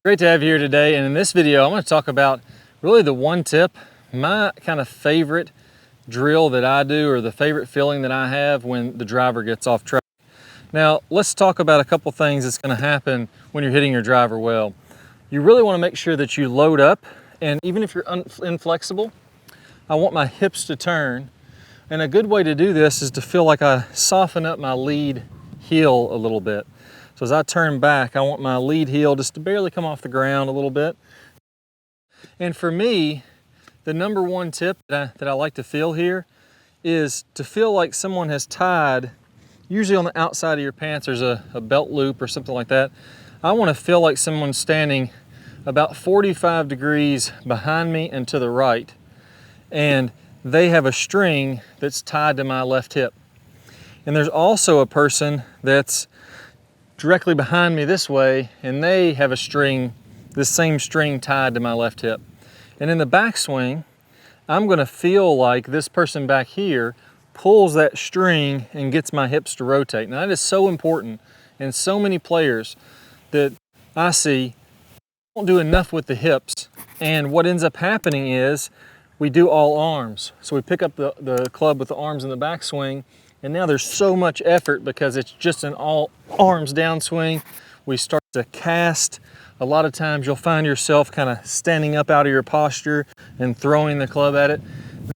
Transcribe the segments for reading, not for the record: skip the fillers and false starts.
Great to have you here today, and in this video I'm going to talk about really the one tip, my kind of favorite drill that I do, or the favorite feeling that I have when the driver gets off track. Now let's talk about a couple things that's going to happen when you're hitting your driver well. You really want to make sure that you load up, and even if you're inflexible, I want my hips to turn, and a good way to do this is to feel like I soften up my lead heel a little bit. So as I turn back, I want my lead heel just to barely come off the ground a little bit. And for me, the number one tip that I like to feel here is to feel like someone has tied, usually on the outside of your pants, there's a belt loop or something like that. I want to feel like someone's standing about 45 degrees behind me and to the right, and they have a string that's tied to my left hip. And there's also a person that's directly behind me this way, and they have a string, this same string tied to my left hip. And in the backswing, I'm going to feel like this person back here pulls that string and gets my hips to rotate. Now that is so important, and so many players that I see don't do enough with the hips, and what ends up happening is we do all arms. So we pick up the club with the arms in the backswing, and now there's so much effort because it's just an all arms downswing. We start to cast. A lot of times you'll find yourself kind of standing up out of your posture and throwing the club at it.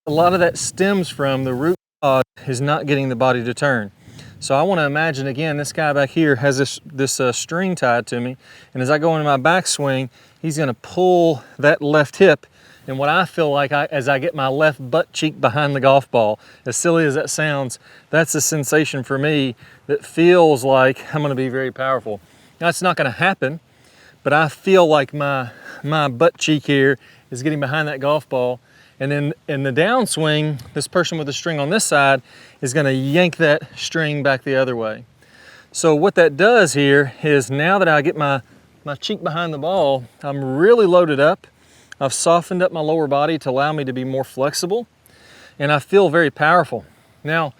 A lot of that stems from the root cause is not getting the body to turn. So I want to imagine, again, this guy back here has this string tied to me, and as I go into my backswing, he's going to pull that left hip. And what I feel like as I get my left butt cheek behind the golf ball, as silly as that sounds, that's a sensation for me that feels like I'm going to be very powerful. Now it's not going to happen, but I feel like my butt cheek here is getting behind that golf ball. And then in the downswing, this person with the string on this side is going to yank that string back the other way. So what that does here is, now that I get my cheek behind the ball, I'm really loaded up. I've softened up my lower body to allow me to be more flexible, and I feel very powerful. Now,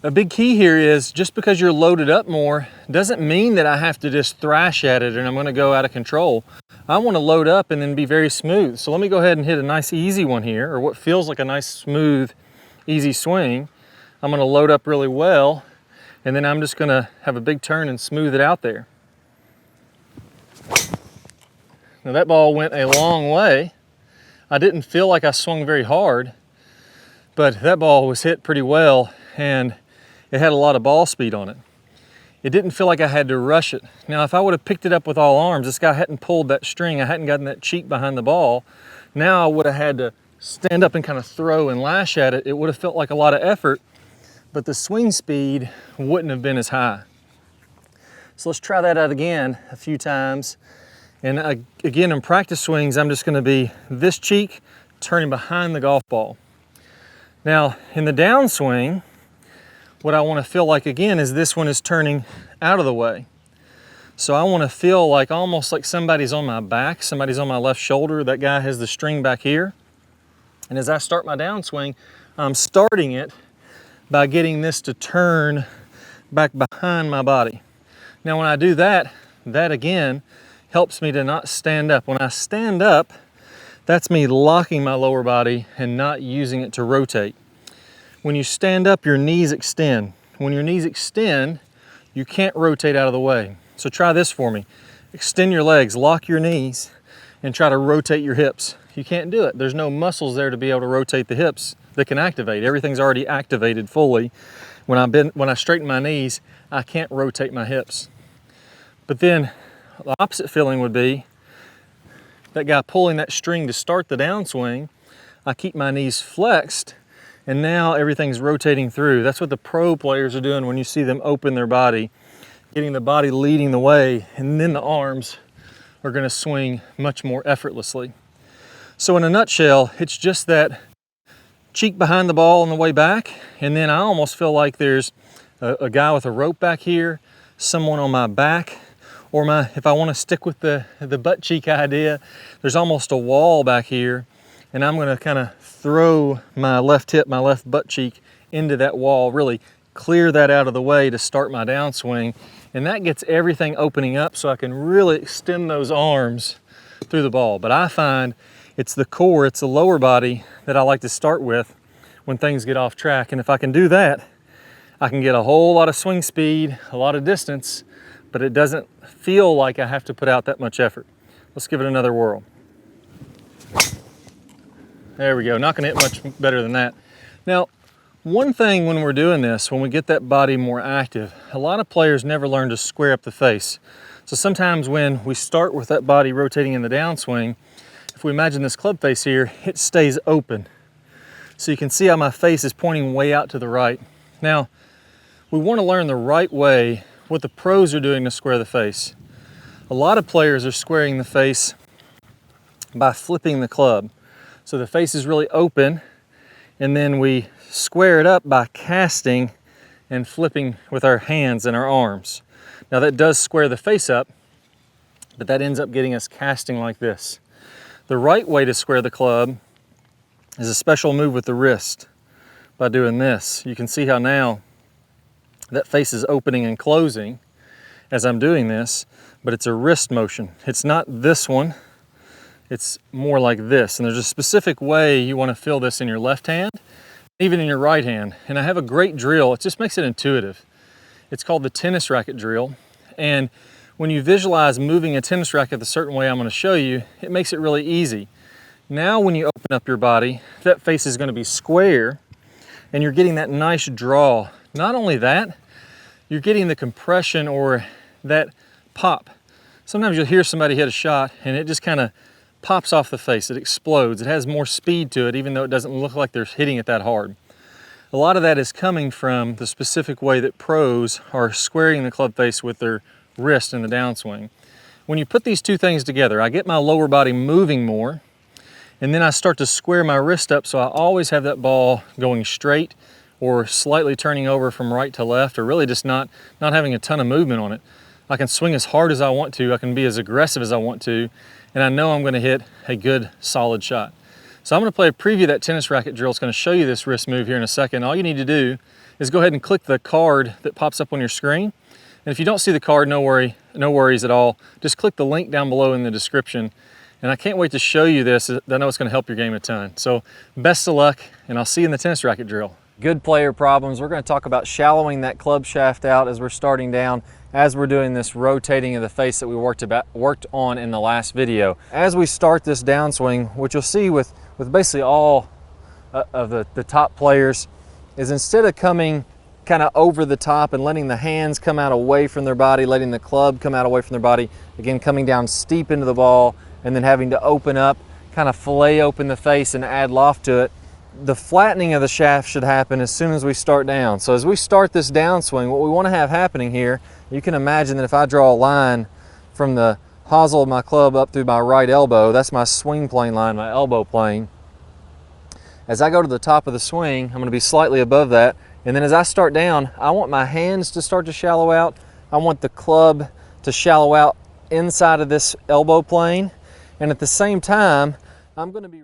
a big key here is, just because you're loaded up more doesn't mean that I have to just thrash at it and I'm going to go out of control. I want to load up and then be very smooth. So let me go ahead and hit a nice easy one here, or what feels like a nice smooth, easy swing. I'm going to load up really well, and then I'm just going to have a big turn and smooth it out there. Now that ball went a long way. I didn't feel like I swung very hard, but that ball was hit pretty well, and it had a lot of ball speed on it. It didn't feel like I had to rush it. Now if I would have picked it up with all arms, this guy hadn't pulled that string, I hadn't gotten that cheek behind the ball, now I would have had to stand up and kind of throw and lash at it. It would have felt like a lot of effort, but the swing speed wouldn't have been as high. So let's try that out again a few times. And again, in practice swings, I'm just going to be this cheek turning behind the golf ball. Now, in the downswing, what I want to feel like again is this one is turning out of the way. So I want to feel like almost like somebody's on my back, somebody's on my left shoulder. That guy has the string back here. And as I start my downswing, I'm starting it by getting this to turn back behind my body. Now when I do that, that again helps me to not stand up. When I stand up, that's me locking my lower body and not using it to rotate. When you stand up, your knees extend. When your knees extend, you can't rotate out of the way. So try this for me. Extend your legs, lock your knees, and try to rotate your hips. You can't do it. There's no muscles there to be able to rotate the hips that can activate. Everything's already activated fully. When I straighten my knees, I can't rotate my hips. But then the opposite feeling would be that guy pulling that string to start the downswing. I keep my knees flexed, and now everything's rotating through. That's what the pro players are doing when you see them open their body, getting the body leading the way, and then the arms are going to swing much more effortlessly. So in a nutshell, it's just that cheek behind the ball on the way back, and then I almost feel like there's a guy with a rope back here, someone on my back, or if I want to stick with the butt cheek idea, there's almost a wall back here, and I'm going to kind of throw my left hip, my left butt cheek into that wall, really clear that out of the way to start my downswing, and that gets everything opening up so I can really extend those arms through the ball. But I find it's the core, it's the lower body that I like to start with when things get off track. And if I can do that, I can get a whole lot of swing speed, a lot of distance, but it doesn't feel like I have to put out that much effort. Let's give it another whirl. There we go, not gonna hit much better than that. Now, one thing when we're doing this, when we get that body more active, a lot of players never learn to square up the face. So sometimes when we start with that body rotating in the downswing, if we imagine this club face here, it stays open. So you can see how my face is pointing way out to the right. Now, we want to learn the right way, what the pros are doing to square the face. A lot of players are squaring the face by flipping the club. So the face is really open, and then we square it up by casting and flipping with our hands and our arms. Now that does square the face up, but that ends up getting us casting like this. The right way to square the club is a special move with the wrist by doing this. You can see how now that face is opening and closing as I'm doing this, but it's a wrist motion. It's not this one, it's more like this. And there's a specific way you want to feel this in your left hand, even in your right hand. And I have a great drill, it just makes it intuitive. It's called the tennis racket drill. And when you visualize moving a tennis racket the certain way I'm going to show you, it makes it really easy. Now when you open up your body, that face is going to be square and you're getting that nice draw. Not only that, you're getting the compression or that pop. Sometimes you'll hear somebody hit a shot and it just kind of pops off the face. It explodes. It has more speed to it even though it doesn't look like they're hitting it that hard. A lot of that is coming from the specific way that pros are squaring the club face with their wrist in the downswing. When you put these two things together, I get my lower body moving more, and then I start to square my wrist up so I always have that ball going straight or slightly turning over from right to left, or really just not having a ton of movement on it. I can swing as hard as I want to, I can be as aggressive as I want to, and I know I'm going to hit a good solid shot. So I'm going to play a preview of that tennis racket drill. It's going to show you this wrist move here in a second. All you need to do is go ahead and click the card that pops up on your screen. And if you don't see the card, no worries at all. Just click the link down below in the description. And I can't wait to show you this. I know it's going to help your game a ton. So best of luck, and I'll see you in the tennis racket drill. Good player problems. We're going to talk about shallowing that club shaft out as we're starting down, as we're doing this rotating of the face that we worked on in the last video. As we start this downswing, what you'll see with basically all of the top players is instead of coming kind of over the top and letting the hands come out away from their body, letting the club come out away from their body, again coming down steep into the ball and then having to open up, kind of fillet open the face and add loft to it. The flattening of the shaft should happen as soon as we start down. So as we start this downswing, what we want to have happening here, you can imagine that if I draw a line from the hosel of my club up through my right elbow, that's my swing plane line, my elbow plane. As I go to the top of the swing, I'm going to be slightly above that. And then as I start down, I want my hands to start to shallow out. I want the club to shallow out inside of this elbow plane. And at the same time, I'm going to be